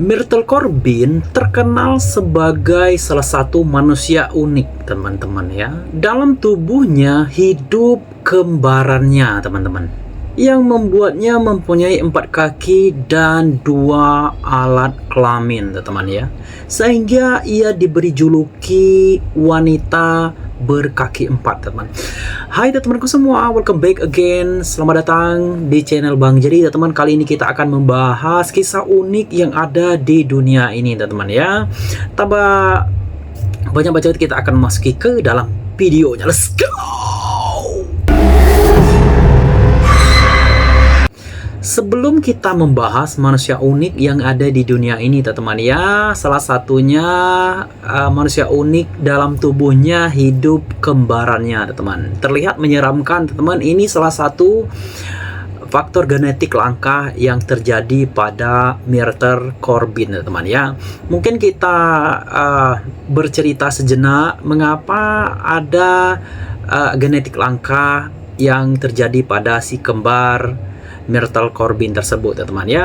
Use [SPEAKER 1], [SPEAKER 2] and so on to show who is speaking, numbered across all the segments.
[SPEAKER 1] Myrtle Corbin terkenal sebagai salah satu manusia unik, teman-teman ya. Dalam tubuhnya hidup kembarannya, teman-teman, yang membuatnya mempunyai 4 kaki dan 2 alat kelamin, teman-teman ya. Sehingga ia diberi juluki wanita berkaki 4, teman. Hai teman-temanku semua, welcome back again. Selamat datang di channel Bang Jadi, teman. Kali ini kita akan membahas kisah unik yang ada di dunia ini, teman-teman ya. Tanpa banyak bacot, kita akan masuki ke dalam videonya. Let's go. Sebelum kita membahas manusia unik yang ada di dunia ini, teman-teman ya, salah satunya manusia unik dalam tubuhnya hidup kembarannya, teman-teman. Terlihat menyeramkan, teman-teman. Ini salah satu faktor genetik langka yang terjadi pada Myrtle Corbin, teman-teman ya. Mungkin kita bercerita sejenak mengapa ada genetik langka yang terjadi pada si kembar Myrtle Corbin tersebut, teman-teman ya.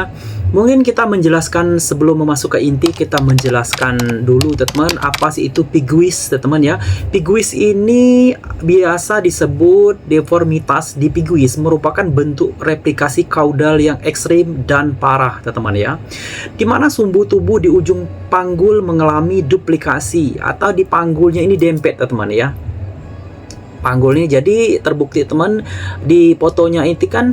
[SPEAKER 1] Mungkin kita menjelaskan sebelum memasuk ke inti, kita menjelaskan dulu, teman-teman, apa sih itu piguis, teman-teman ya. Piguis ini biasa disebut deformitas di piguis, merupakan bentuk replikasi kaudal yang ekstrim dan parah, teman-teman ya. Dimana sumbu tubuh di ujung panggul mengalami duplikasi atau di panggulnya ini dempet, teman-teman ya. Panggulnya jadi terbukti, teman, di fotonya itu kan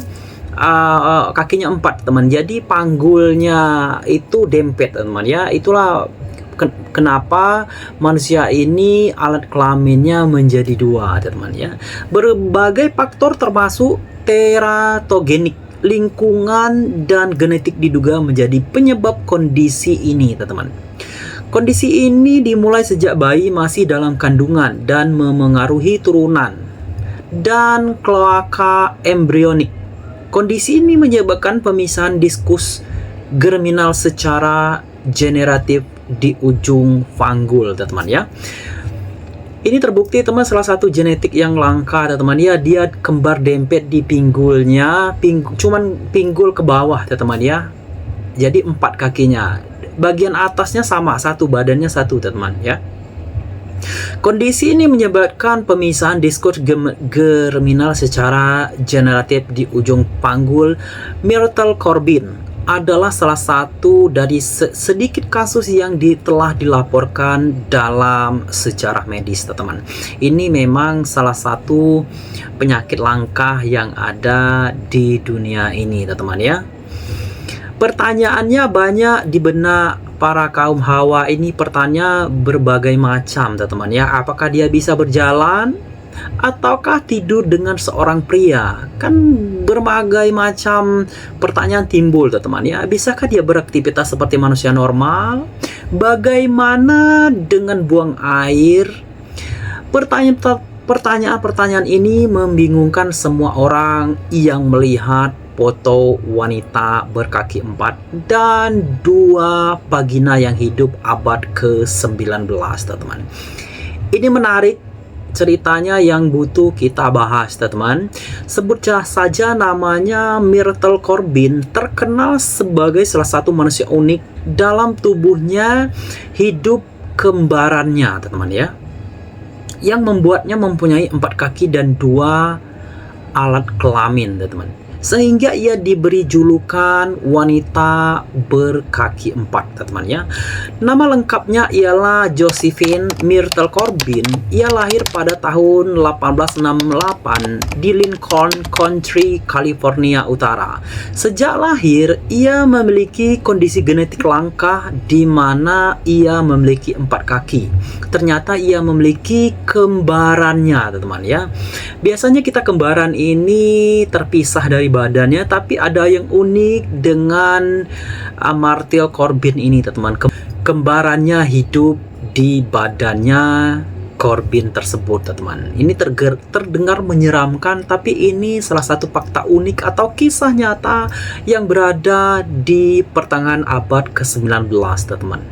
[SPEAKER 1] kakinya 4, teman. Jadi panggulnya itu dempet, teman ya. Itulah kenapa manusia ini alat kelaminnya menjadi 2, teman ya. Berbagai faktor termasuk teratogenik, lingkungan, dan genetik diduga menjadi penyebab kondisi ini, teman. Kondisi ini dimulai sejak bayi masih dalam kandungan dan memengaruhi turunan dan kloaka embrionik. Kondisi ini menyebabkan pemisahan diskus germinal secara generatif di ujung panggul, teman ya. Ini terbukti, teman, salah satu genetik yang langka, teman ya. Dia kembar dempet di pinggulnya, cuman pinggul ke bawah, teman ya. Jadi 4 kakinya. Bagian atasnya sama, satu, badannya satu, teman ya. Kondisi ini menyebabkan pemisahan diskus germinal secara generatif di ujung panggul. Myrtle Corbin adalah salah satu dari sedikit kasus yang telah dilaporkan dalam sejarah medis, teman. Ini memang salah satu penyakit langka yang ada di dunia ini, teman ya. Pertanyaannya banyak di benak para kaum hawa ini, pertanyaan berbagai macam, teman ya. Apakah dia bisa berjalan ataukah tidur dengan seorang pria? Kan berbagai macam pertanyaan timbul, teman ya. Bisakah dia beraktivitas seperti manusia normal? Bagaimana dengan buang air? Pertanyaan-pertanyaan ini membingungkan semua orang yang melihat foto wanita berkaki 4 dan 2 vagina yang hidup abad ke-19, teman. Ini menarik ceritanya yang butuh kita bahas, teman. Sebut saja namanya Myrtle Corbin, terkenal sebagai salah satu manusia unik. Dalam tubuhnya hidup kembarannya, teman ya, yang membuatnya mempunyai 4 kaki dan 2 alat kelamin, teman. Sehingga ia diberi julukan wanita berkaki 4, teman ya. Nama lengkapnya ialah Josephine Myrtle Corbin. Ia lahir pada tahun 1868 di Lincoln Country, California Utara. Sejak lahir, ia memiliki kondisi genetik langka di mana ia memiliki 4 kaki. Ternyata ia memiliki kembarannya, teman ya. Biasanya kita kembaran ini terpisah dari badannya, tapi ada yang unik dengan Myrtle Corbin ini, teman. Kembarannya hidup di badannya Corbin tersebut, teman. Ini terdengar menyeramkan, tapi ini salah satu fakta unik atau kisah nyata yang berada di pertengahan abad ke-19, teman.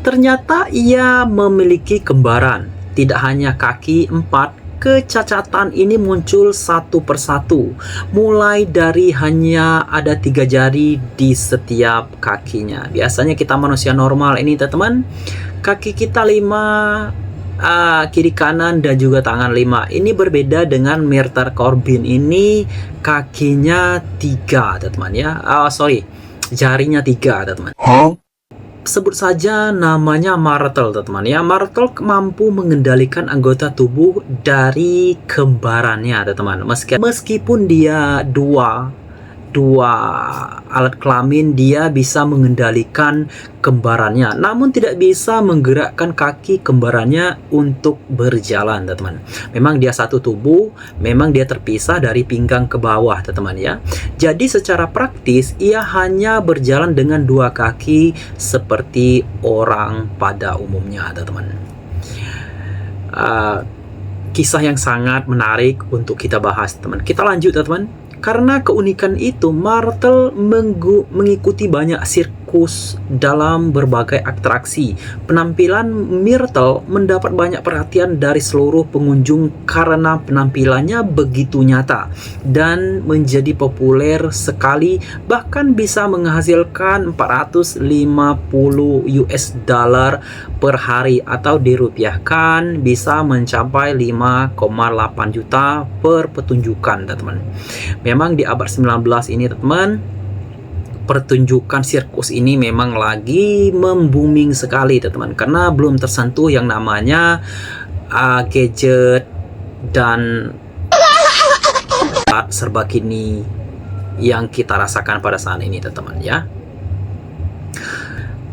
[SPEAKER 1] Ternyata ia memiliki kembaran, tidak hanya kaki 4, kecacatan ini muncul satu persatu, mulai dari hanya ada 3 jari di setiap kakinya. Biasanya kita manusia normal ini teman-teman, kaki kita 5, kiri kanan dan juga tangan 5. Ini berbeda dengan Myrtle Corbin, ini kakinya 3 teman-teman ya. Jarinya 3 teman-teman. Sebut saja namanya Myrtle teman-teman ya. Myrtle mampu mengendalikan anggota tubuh dari kembarannya teman-teman. Meskipun dia dua alat kelamin, dia bisa mengendalikan kembarannya, namun tidak bisa menggerakkan kaki kembarannya untuk berjalan teman-teman. Memang dia satu tubuh, memang dia terpisah dari pinggang ke bawah teman-teman ya. Jadi secara praktis ia hanya berjalan dengan 2 kaki seperti orang pada umumnya teman-teman. Kisah yang sangat menarik untuk kita bahas teman. Kita lanjut teman. Karena keunikan itu, Myrtle mengikuti banyak sirkus dalam berbagai atraksi. Penampilan Myrtle mendapat banyak perhatian dari seluruh pengunjung karena penampilannya begitu nyata dan menjadi populer sekali, bahkan bisa menghasilkan 450 US dollar per hari atau dirupiahkan bisa mencapai 5,8 juta per pertunjukan teman-teman. Memang di abad 19 ini teman, pertunjukan sirkus ini memang lagi membuming sekali teman-teman, karena belum tersentuh yang namanya gadget dan serba kini yang kita rasakan pada saat ini teman-teman ya.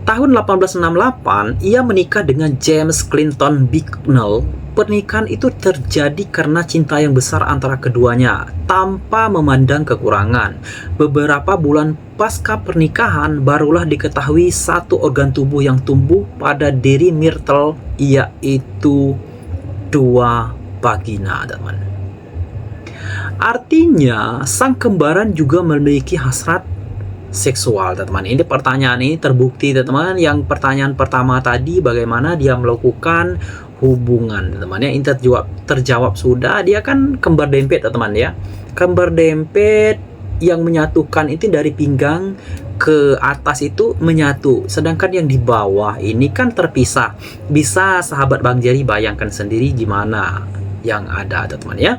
[SPEAKER 1] Tahun 1868 ia menikah dengan James Clinton Bicknell. Pernikahan itu terjadi karena cinta yang besar antara keduanya tanpa memandang kekurangan. Beberapa bulan pasca pernikahan barulah diketahui satu organ tubuh yang tumbuh pada diri Myrtle, yaitu 2 vagina teman. Artinya sang kembaran juga memiliki hasrat seksual teman-teman. Ini pertanyaan ini terbukti teman-teman. Yang pertanyaan pertama tadi, bagaimana dia melakukan hubungan teman-teman ya, ini terjawab sudah. Dia kan kembar dempet teman-teman ya. Kembar dempet yang menyatukan itu dari pinggang ke atas itu menyatu, sedangkan yang di bawah ini kan terpisah. Bisa sahabat Bang Jerry bayangkan sendiri gimana yang ada teman-teman ya.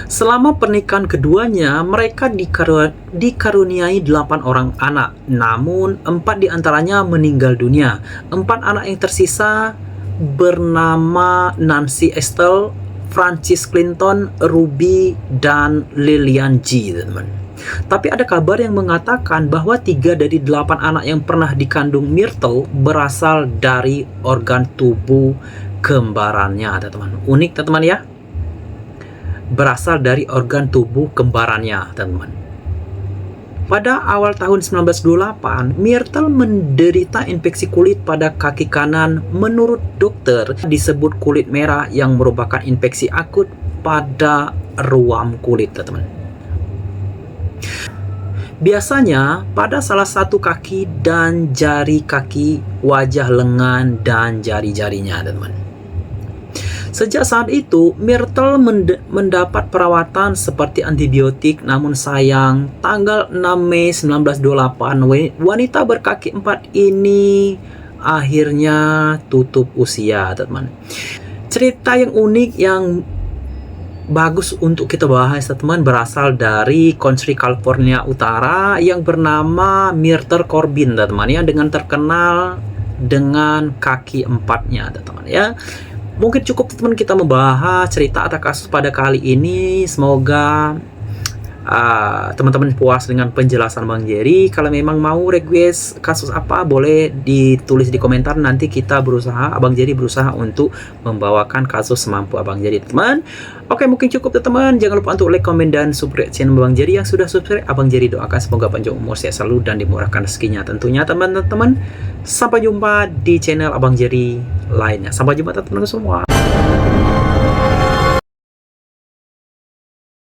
[SPEAKER 1] Selama pernikahan keduanya, mereka dikaruniai 8 orang anak, namun 4 diantaranya meninggal dunia. 4 anak yang tersisa bernama Nancy Estelle, Francis Clinton, Ruby, dan Lillian G. teman. Tapi ada kabar yang mengatakan bahwa 3 dari 8 anak yang pernah dikandung Myrtle berasal dari organ tubuh kembarannya teman. Unik teman ya. Berasal dari organ tubuh kembarannya teman. Pada awal tahun 1928, Myrtle menderita infeksi kulit pada kaki kanan. Menurut dokter, disebut kulit merah yang merupakan infeksi akut pada ruam kulit teman. Biasanya pada salah satu kaki dan jari kaki, wajah, lengan, dan jari-jarinya teman. Sejak saat itu, Myrtle mendapat perawatan seperti antibiotik, namun sayang, tanggal 6 Mei 1928, wanita berkaki 4 ini akhirnya tutup usia, teman. Cerita yang unik yang bagus untuk kita bahas, teman, berasal dari Country California Utara yang bernama Myrtle Corbin, teman, ya, dengan terkenal dengan kaki 4-nya, teman, ya. Mungkin cukup teman kita membahas cerita atau kasus pada kali ini. Semoga teman-teman puas dengan penjelasan Bang Jerry. Kalau memang mau request kasus apa, boleh ditulis di komentar. Nanti kita berusaha, Abang Jerry berusaha untuk membawakan kasus semampu Abang Jerry, teman. Oke, mungkin cukup teman. Jangan lupa untuk like, komen, dan subscribe channel Bang Jerry. Yang sudah subscribe, Abang Jerry doakan semoga panjang umur, sehat selalu, dan dimurahkan rezekinya tentunya, teman-teman. Sampai jumpa di channel Abang Jerry lainnya. Sampai jumpa teman-teman semua.